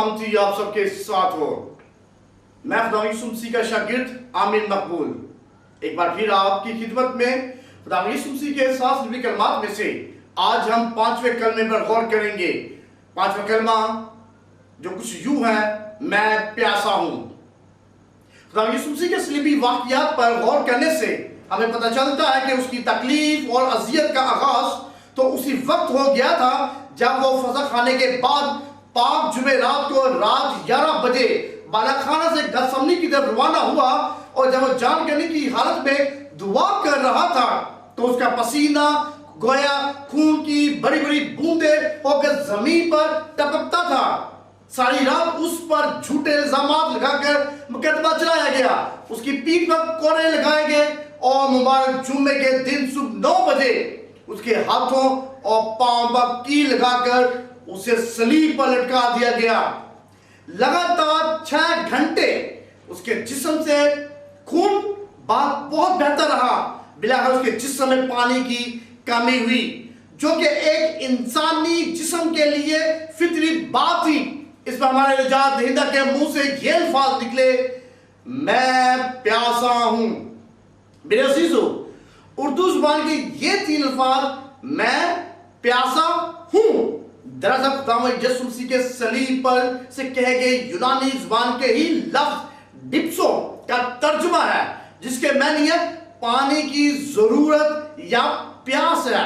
सलामती आप सबके साथ हो। मैं खुदा यीशु मसीह का शागिर्द आमिन मकबूल एक बार फिर आपकी खिदमत में खुदा यीशु मसीह के साथ नबी कलमात में से आज हम 5वें कलमे पर गौर करेंगे। 5वां कलमा जो कुछ यूं है, मैं प्यासा हूं। खुदा यीशु मसीह के सलीबी वाक़ियात पर गौर करने से हमें पता चलता है कि उसकी तकलीफ और अजियत का आगाज तो उसी वक्त हो गया था जब वो फजा खाने के बाद पाक जुमेरात को रात 11 बजे बालाखाना से गसमनी की तरफ रवाना हुआ, और जब वो जान करने की हालत में दुआ कर रहा था तो उसका पसीना गोया खून की बड़ी बड़ी बूंदें होकर जमीन पर टपकता था। सारी रात उस पर झूठे इल्जामात लगाकर मुकदमा चलाया गया, उसकी पीठ पर कोड़े लगाए गए और मुबारक जुम्मे के दिन सुबह 9 बजे उसके हाथों और पांव पर कील लगाकर उसे सलीब पर लटका दिया गया। लगातार 6 घंटे उसके जिस्म से खून बहुत बेहतर रहा, बिलाखिर उसके जिस्म में पानी की कमी हुई, जो कि एक इंसानी जिस्म के लिए फितरी बात थी। इस पर हमारे निजात दहिंदा के मुंह से ये अल्फाज निकले, मैं प्यासा हूं। मेरे अजीजों, उर्दू जुबान के ये 3 अल्फाज मैं प्यासा हूं दरअसल खुदा यीशु मसीह के सलीब पर से कहे गए यूनानी जुबान के ही लफ्ज डिप्सो का तर्जुमा है, जिसके मानी है पानी की जरूरत या प्यास है।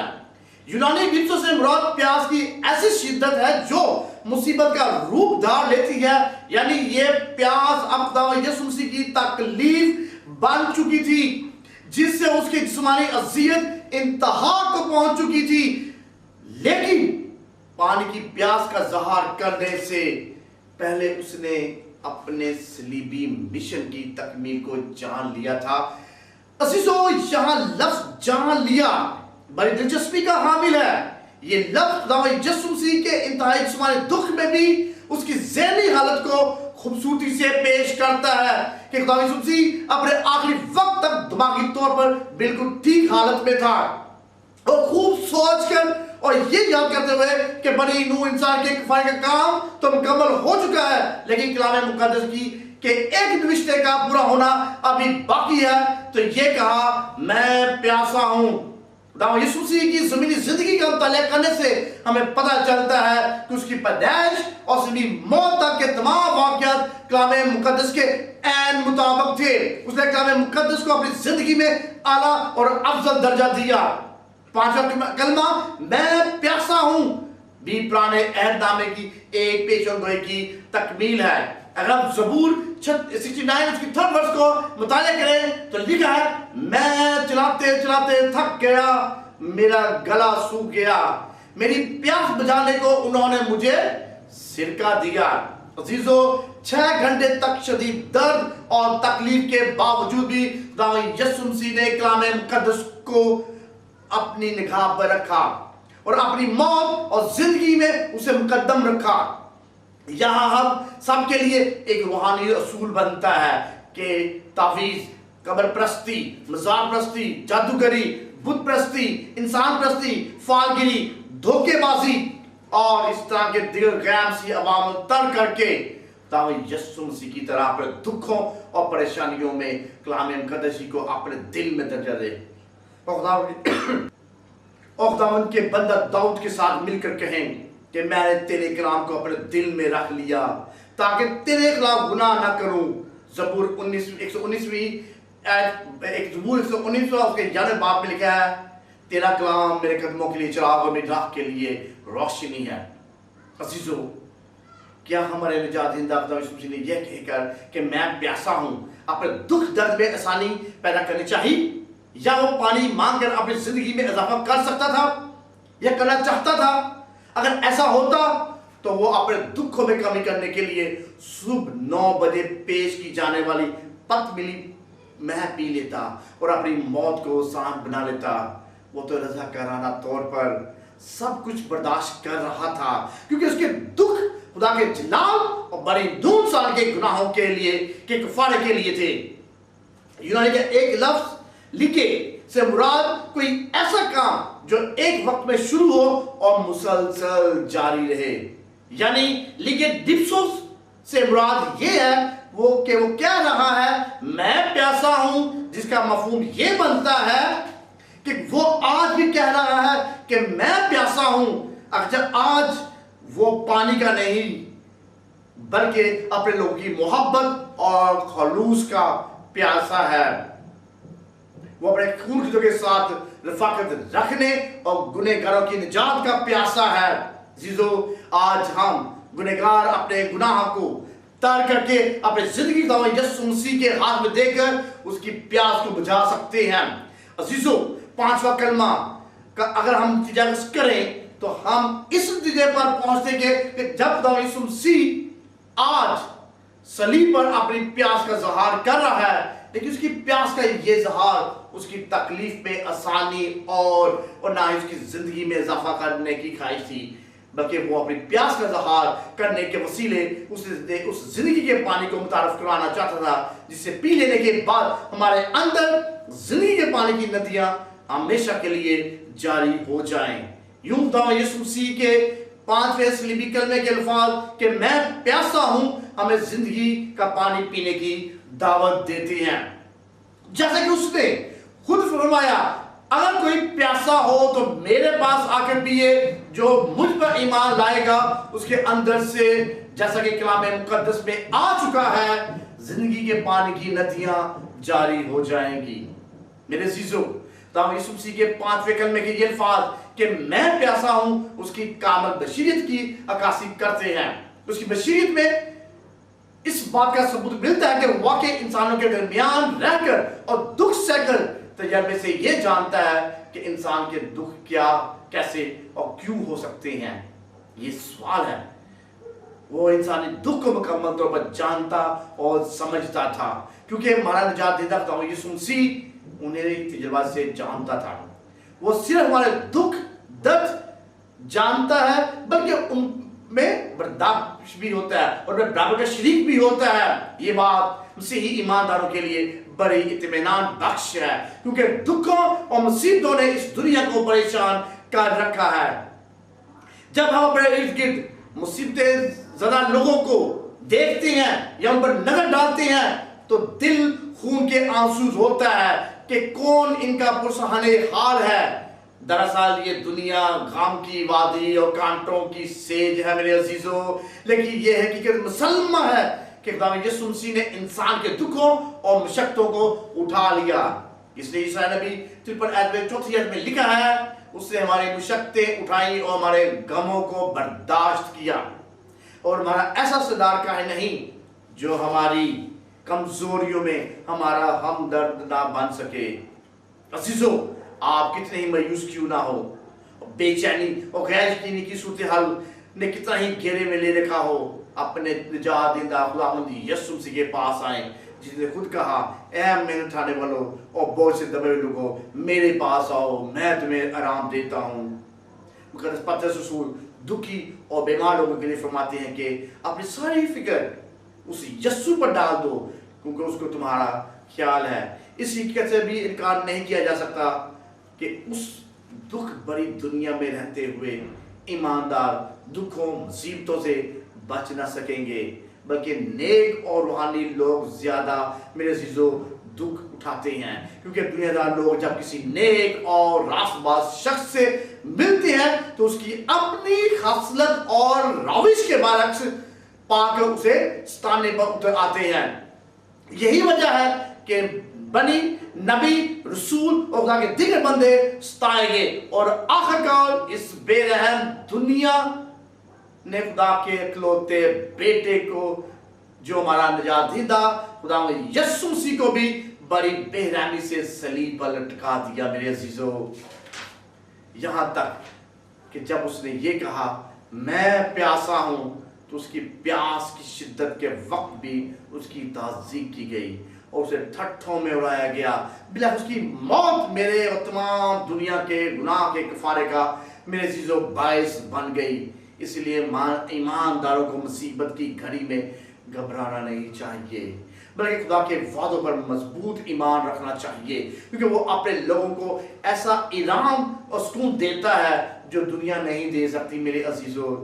यूनानी डिप्सो से मुराद प्यास की ऐसी शिद्दत है जो मुसीबत का रूप धार लेती है, यानी ये प्यास अब खुदा यीशु मसीह की तकलीफ बन चुकी थी, जिससे उसकी जिस्मानी अजियत इंतहा को पहुंच चुकी थी। लेकिन पानी की प्यास का ज़हार करने से पहले उसने अपने सलीबी मिशन की तकमील को जान लिया था। अजीजों, यहां लफ्ज जान लिया बड़ी दिलचस्पी का हामिल है। ये लफ्ज खुदा यीशु मसीह के इंतहाई जिस्मानी दुख में भी उसकी ज़हनी हालत को खूबसूरती से पेश करता है कि खुदा यीशु मसीह अपने आखिरी वक्त तक दिमागी तौर पर बिल्कुल ठीक हालत में था, और खूब सोचकर और ये याद करते हुए कि बनी नूह इंसान के कफारे का काम तो मुकम्मल हो चुका है, लेकिन कलाम मुकद्दस की कि एक रिश्ते का पूरा होना अभी बाकी है, तो ये कहा मैं प्यासा हूं। यीशु मसीह की ज़मीनी जिंदगी का मुताला करने से हमें पता चलता है कि उसकी पैदाइश और उसकी मौत तक के तमाम वाक़यात कलाम मुकद्दस के ऐन मुताबिक थे। उसने कलाम मुकद्दस को अपनी जिंदगी में आला और अफजल दर्जा दिया। 5वां कलमा मैं प्यासा हूं भी पुराने अहदनामे की एक पेशेनगोई की तकमील है। अगर आप ज़बूर 69 उसकी 3rd वर्स को मुताला करें तो लिखा है, मैं चलाते चलाते थक गया, मेरा गला सूख गया, मेरी प्यास बुझाने को उन्होंने मुझे सिरका दिया। अजीजों, 6 घंटे तक शदीद दर्द और तकलीफ के बावजूद भी यीशु मसीह ने कलाम मुकद्दस को अपनी निगाह पर रखा और अपनी मौत और जिंदगी में उसे मुकद्दम रखा। यहां हम सब के लिए एक रूहानी असूल बनता है कि तावीज़, कब्र परस्ती, मज़ार परस्ती, जादूगरी, बुत परस्ती, इंसान परस्ती, फालगिरी, धोखेबाजी और इस तरह के दिल गैम सी अवाम तर करके यीशु मसीह की तरह अपने दुखों और परेशानियों में कलाम मुकद्दस को अपने दिल में दर्जा दे। खुदावंद के बंदा दाऊद के साथ मिलकर कहें कि मैंने तेरे कलाम को अपने दिल में रख लिया ताकि तेरे खिलाफ गुनाह ना करूं। ज़बूर 119वीं ज़बूर 119 उसके 11वें बाब में लिखा है, तेरा कलाम मेरे कदमों के लिए चिराग और मेरी राह के लिए रोशनी है। अजीजों, क्या हमारे निजात दहिंदा खुदा यीशु मसीह ने यह कहकर कि मैं प्यासा हूं अपने दुख दर्द में आसानी पैदा करनी चाहिए, या वो पानी मांगकर अपनी जिंदगी में इजाफा कर सकता था या करना चाहता था? अगर ऐसा होता तो वो अपने दुखों में कमी करने के लिए सुबह 9 बजे पेश की जाने वाली पतमिली मह पी लेता और अपनी मौत को आसान बना लेता। वो तो रज़ाकाराना तौर पर सब कुछ बर्दाश्त कर रहा था, क्योंकि उसके दुख खुदा के जलाल और बड़ी 2 साल के गुनाहों के लिए के कफारे के लिए थे। यूनानी का एक लफ्ज लिखे से मुराद कोई ऐसा काम जो एक वक्त में शुरू हो और मुसलसल जारी रहे, यानी लिगे डिप्सोस سے مراد یہ ہے کہ وہ کہہ رہا ہے میں پیاسا ہوں، جس کا مفہوم یہ بنتا ہے کہ وہ آج بھی کہہ رہا ہے کہ میں پیاسا ہوں، اگر آج وہ پانی کا نہیں بلکہ اپنے لوگوں کی محبت اور خلوص کا پیاسا ہے۔ وہ اپنے خون کے ساتھ رفاقت رکھنے اور گنہگاروں کی نجات کا پیاسا ہے۔ عزیزو، آج ہم گنہگار اپنے گناہ کو ترک کر کے اپنے زندگی کو یسوع مسیح کے ہاتھ میں دے کر اس کی پیاس کو بجھا سکتے ہیں۔ عزیزو، پانچواں کلمہ کا اگر ہم تجاوز کریں تو ہم اس نتیجے پر پہنچتے کہ جب یسوع مسیح آج صلیب پر اپنی پیاس کا اظہار کر رہا ہے، لیکن اس کی پیاس کا یہ اظہار اس کی تکلیف میں آسانی اور نہ ہی اس کی زندگی میں اضافہ کرنے کی خواہش تھی، بلکہ وہ اپنی پیاس کا اظہار کرنے کے وسیلے اس زندگی کے پانی کو متعارف کروانا چاہتا تھا، جس سے پی لینے کے بعد ہمارے اندر زندگی کے پانی کی ندیاں ہمیشہ کے لیے جاری ہو جائیں۔ یوں یسوع مسیح کے 5ویں صلیبی کلمے کے الفاظ کہ میں پیاسا ہوں ہمیں زندگی کا پانی پینے کی دعوت دیتے ہیں، جیسا کہ اس نے خود فرمایا اگر کوئی پیاسا ہو تو میرے پاس آ کر پیے، جو مجھ پر ایمان لائے گا اس کے اندر سے، جیسا کہ کلام مقدس میں آ چکا ہے، زندگی کے پانی کی ندیاں جاری ہو جائیں گی۔ میرے عزیزو، یسوع مسیح کے 5ویں کلمے کے یہ الفاظ کہ میں پیاسا ہوں اس کی کامل بشریت کی عکاسی کرتے ہیں۔ اس کی بشریت میں اس بات کا ثبوت ملتا ہے کہ واقع انسانوں کے درمیان رہ کر اور دکھ سہ کر تجربے سے یہ جانتا ہے کہ انسان کے دکھ کیا، کیسے اور کیوں ہو سکتے ہیں۔ یہ سوال ہے۔ وہ انسانی دکھ کو مکمل طور پر جانتا اور سمجھتا تھا، کیونکہ ہمارا نجات دہندہ یسوع مسیح انہیں تجربہ سے جانتا تھا۔ وہ صرف ہمارے دکھ درد جانتا ہے بلکہ ان میں برداشت بھی ہوتا ہے اور برابر کا شریک بھی ہوتا ہے۔ یہ بات مسیحی ایمانداروں کے لیے بڑی اطمینان بخش ہے، کیونکہ دکھوں اور مصیبتوں نے اس دنیا کو پریشان کر رکھا ہے۔ جب ہم اپنے ارد گرد مصیبتیں زدہ لوگوں کو دیکھتے ہیں یا ان پر نظر ڈالتے ہیں تو دل خون کے آنسو ہوتا ہے کہ کون ان کا پرسہانے حال ہے۔ دراصل یہ دنیا غم کی وادی اور کانٹوں کی سیج ہے میرے عزیزو، لیکن یہ حقیقت مسلمہ ہے کہ خدا یسوع مسیح نے انسان کے دکھوں اور مشقتوں کو اٹھا لیا۔ اس نے عیسائی نبی 53 میں لکھا ہے اس نے ہماری مشقتیں اٹھائیں اور ہمارے غموں کو برداشت کیا، اور ہمارا ایسا صدار کا ہے نہیں جو ہماری کمزوریوں میں ہمارا ہمدرد نہ بن سکے۔ عزیزو، آپ کتنے ہی مایوس کیوں نہ ہو، بے چینی اور غیر یقینی کی صورتحال نے کتنا ہی گھیرے میں لے رکھا ہو، اپنے نجات دہندہ خداوند یسوع مسیح کے پاس آئیں، جس نے خود کہا اے محنت اٹھانے والوں اور بوجھ سے دبے ہوئے لوگوں میرے پاس آؤ، میں تمہیں آرام دیتا ہوں۔ مقدس پترس رسول دکھی اور بیمار لوگوں کے لیے فرماتے ہیں کہ اپنی ساری فکر اس یسوع پر ڈال دو، کیونکہ اس کو تمہارا خیال ہے۔ اس حقیقت سے بھی انکار نہیں کیا جا سکتا کہ اس دکھ بڑی دنیا میں رہتے ہوئے ایماندار دکھوں مصیبتوں سے بچ نہ سکیں گے، بلکہ نیک اور روحانی لوگ زیادہ میرے عزیزو دکھ اٹھاتے ہیں، کیونکہ دنیا دار لوگ جب کسی نیک اور راست باز شخص سے ملتے ہیں تو اس کی اپنی خصلت اور روش کے برعکس پا کر اسے ستانے پر اتر آتے ہیں۔ یہی وجہ ہے کہ بنی نبی رسول اور خدا کے دیگر بندے ستائے گئے، اور آخرکار اس بے رحم دنیا نے خدا کے اکلوتے بیٹے کو جو ہمارا نجات دہندہ خدا یسوع مسیح کو بھی بڑی بے رحمی سے صلیب پر لٹکا دیا میرے عزیزو، یہاں تک کہ جب اس نے یہ کہا میں پیاسا ہوں تو اس کی پیاس کی شدت کے وقت بھی اس کی تعظیم کی گئی اور اسے ٹھٹھوں میں اڑایا گیا، بلا اس کی موت میرے اور تمام دنیا کے گناہ کے کفارے کا میرے عزیزو باعث بن گئی۔ اس لیے ایمانداروں کو مصیبت کی گھڑی میں گھبرانا نہیں چاہیے، بلکہ خدا کے وعدوں پر مضبوط ایمان رکھنا چاہیے، کیونکہ وہ اپنے لوگوں کو ایسا آرام اور سکون دیتا ہے جو دنیا نہیں دے سکتی میرے عزیزو۔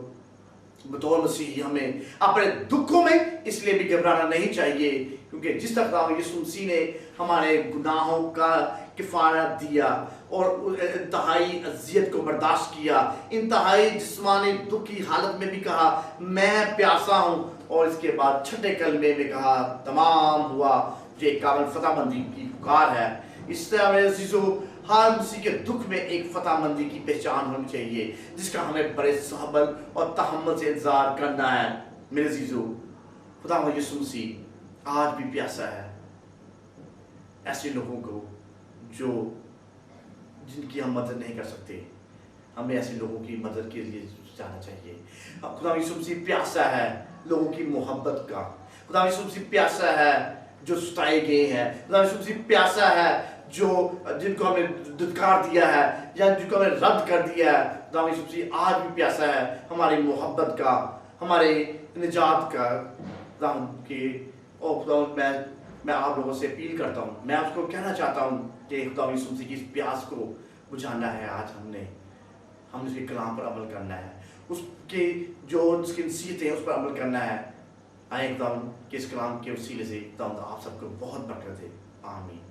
बतौर मसीही हमें अपने दुखों में इसलिए भी घबराना नहीं चाहिए, क्योंकि जिस तरह खुदा यीशु मसीह ने हमारे गुनाहों का किफ़ारत दिया और इंतहाई अजियत को बर्दाश्त किया, इंतहाई जिस्मानी दुख की हालत में भी कहा मैं प्यासा हूँ, और इसके बाद छठे कलमे में कहा तमाम हुआ, जो एक काबिल फतहमंदी की पुकार है। इस तरह मेरे अज़ीज़ों, हर मसीह के दुख में एक फतहमंदी की पहचान होनी चाहिए, जिसका हमें बड़े सब्र और तहम्मुल से इंतजार करना है। मेरे अज़ीज़ों, खुदा यीशु मसीह आज भी प्यासा है ऐसे लोगों को जो जिनकी हम मदद नहीं कर सकते। हमें ऐसे लोगों की मदद के लिए जाना चाहिए। खुदा यीशु मसीह प्यासा है लोगों की मोहब्बत का। खुदा यीशु मसीह प्यासा है जो सताए गए हैं। खुदा यीशु मसीह प्यासा है जो जिनको हमने धिक्कार दिया है या जिनको हमने रद्द कर दिया है। खुदा यीशु मसीह आज भी प्यासा है हमारी मोहब्बत का, हमारे निजात का। खुदा की और खुदा मैं आप लोगों से अपील करता हूँ, मैं आपको कहना चाहता हूँ कि खुदा यीशु मसीह की इस प्यास को बुझाना है। आज हमने उसके कलाम पर अमल करना है, उसके जो उसकी नसीहतें हैं उस पर अमल करना है। आए खुदा के इस कलाम के वसीले से खुदा आप सबको बहुत बरकत दे। आमीन।